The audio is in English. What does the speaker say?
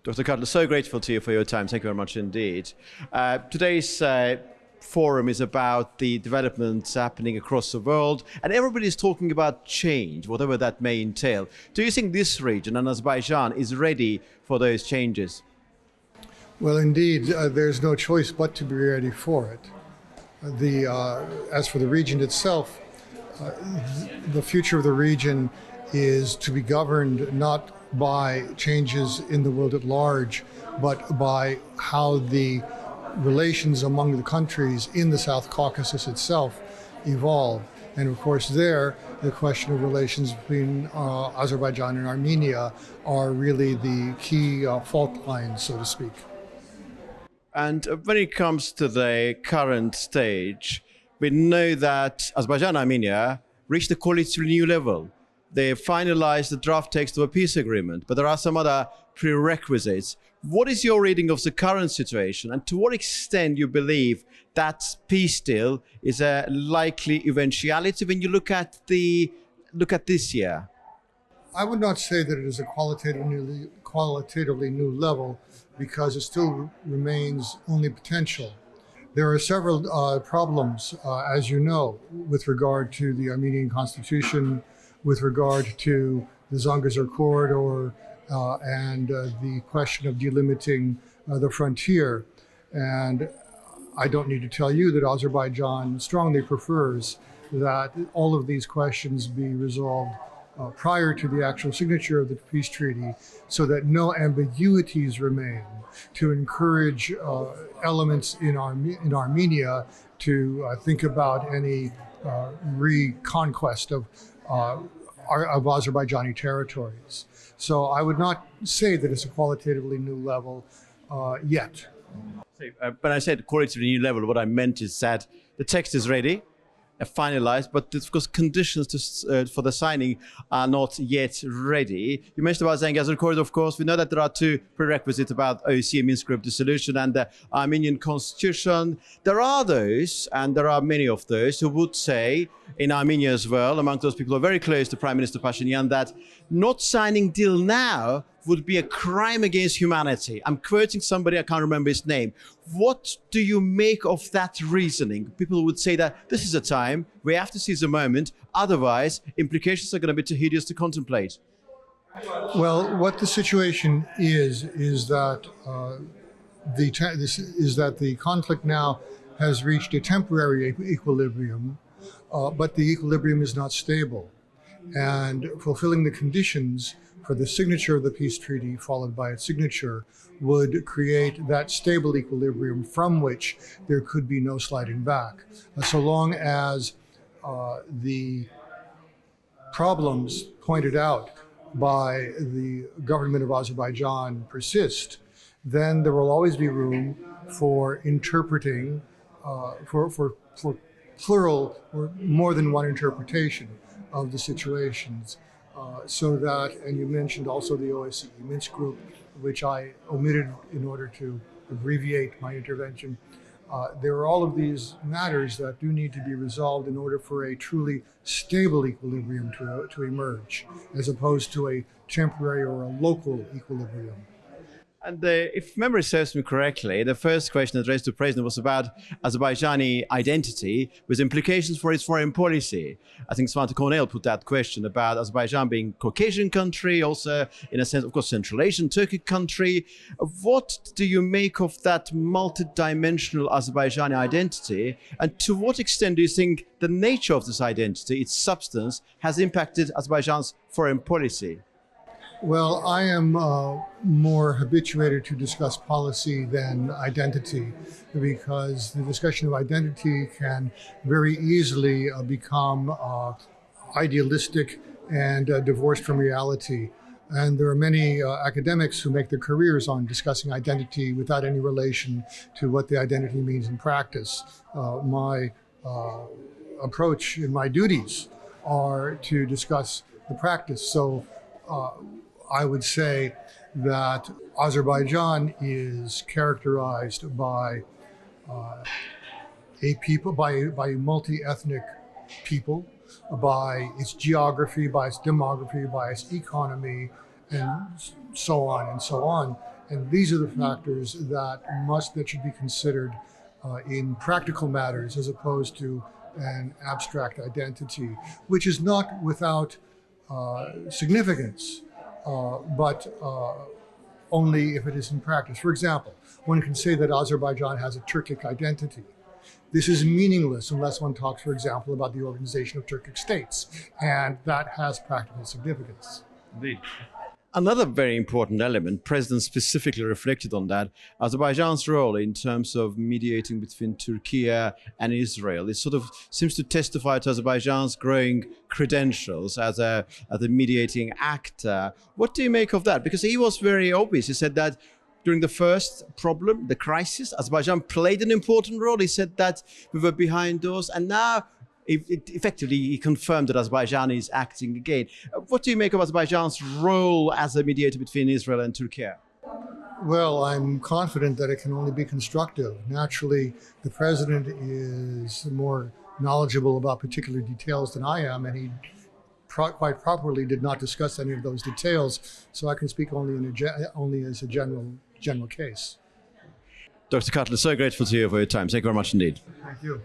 Dr. Cutler, so grateful to you for your time. Thank you very much indeed. Today's forum is about the developments happening across the world, and everybody's talking about change, whatever that may entail. Do you think this region and Azerbaijan is ready for those changes? Well, indeed, there's no choice but to be ready for it. As for the region itself, the future of the region is to be governed not by changes in the world at large, but by how the relations among the countries in the South Caucasus itself evolve. And of course there, the question of relations between Azerbaijan and Armenia are really the key fault lines, so to speak. And when it comes to the current stage, we know that Azerbaijan and Armenia reached a qualitatively new level. They finalized the draft text of a peace agreement, but there are some other prerequisites. What is your reading of the current situation, and to what extent you believe that peace deal is a likely eventuality when you look at this year? I would not say that it is a qualitatively new level, because it still remains only potential. There are several problems, as you know, with regard to the Armenian constitution, with regard to the Zangezur corridor, and the question of delimiting the frontier. And I don't need to tell you that Azerbaijan strongly prefers that all of these questions be resolved prior to the actual signature of the peace treaty, so that no ambiguities remain, to encourage elements in Armenia to think about any reconquest of Azerbaijani territories. So I would not say that it's a qualitatively new level yet. When I said qualitatively new level, what I meant is that the text is ready, finalized, but of course conditions for the signing are not yet ready. You mentioned about Zangezur corridor. Of course, we know that there are two prerequisites about OSCE Minsk Group dissolution and the Armenian constitution. There are those, and there are many of those, who would say, in Armenia as well, among those people who are very close to Prime Minister Pashinyan, that not signing deal now would be a crime against humanity. I'm quoting somebody, I can't remember his name. What do you make of that reasoning? People would say that this is a time, we have to seize the moment, otherwise implications are going to be too hideous to contemplate. Well, what the situation is that the conflict now has reached a temporary equilibrium, but the equilibrium is not stable. And fulfilling the conditions for the signature of the peace treaty, followed by its signature, would create that stable equilibrium from which there could be no sliding back. So long as the problems pointed out by the government of Azerbaijan persist, then there will always be room for interpreting, for plural or more than one interpretation of the situations. So that, and you mentioned also the OSCE Minsk Group, which I omitted in order to abbreviate my intervention. There are all of these matters that do need to be resolved in order for a truly stable equilibrium to emerge, as opposed to a temporary or a local equilibrium. And if memory serves me correctly, the first question addressed to the President was about Azerbaijani identity with implications for its foreign policy. I think Svante Kornel put that question about Azerbaijan being a Caucasian country, also in a sense, of course, Central Asian, Turkic country. What do you make of that multidimensional Azerbaijani identity? And to what extent do you think the nature of this identity, its substance, has impacted Azerbaijan's foreign policy? Well, I am more habituated to discuss policy than identity, because the discussion of identity can very easily become idealistic and divorced from reality. And there are many academics who make their careers on discussing identity without any relation to what the identity means in practice. My approach and my duties are to discuss the practice. So I would say that Azerbaijan is characterized by a multi-ethnic people, by its geography, by its demography, by its economy, and so on and so on. And these are the factors that should be considered in practical matters as opposed to an abstract identity, which is not without significance, but only if it is in practice. For example, one can say that Azerbaijan has a Turkic identity. This is meaningless unless one talks, for example, about the organization of Turkic states, and that has practical significance. Indeed. Another very important element, President specifically reflected on that, Azerbaijan's role in terms of mediating between Turkey and Israel. It sort of seems to testify to Azerbaijan's growing credentials as a mediating actor. What do you make of that? Because he was very obvious. He said that during the first problem, the crisis, Azerbaijan played an important role. He said that we were behind doors, and now effectively, he confirmed that Azerbaijan is acting again. What do you make of Azerbaijan's role as a mediator between Israel and Turkey? Well, I'm confident that it can only be constructive. Naturally, the president is more knowledgeable about particular details than I am, and he quite properly did not discuss any of those details, so I can speak only as a general case. Dr. Cutler, so grateful to you for your time. Thank you very much indeed. Thank you.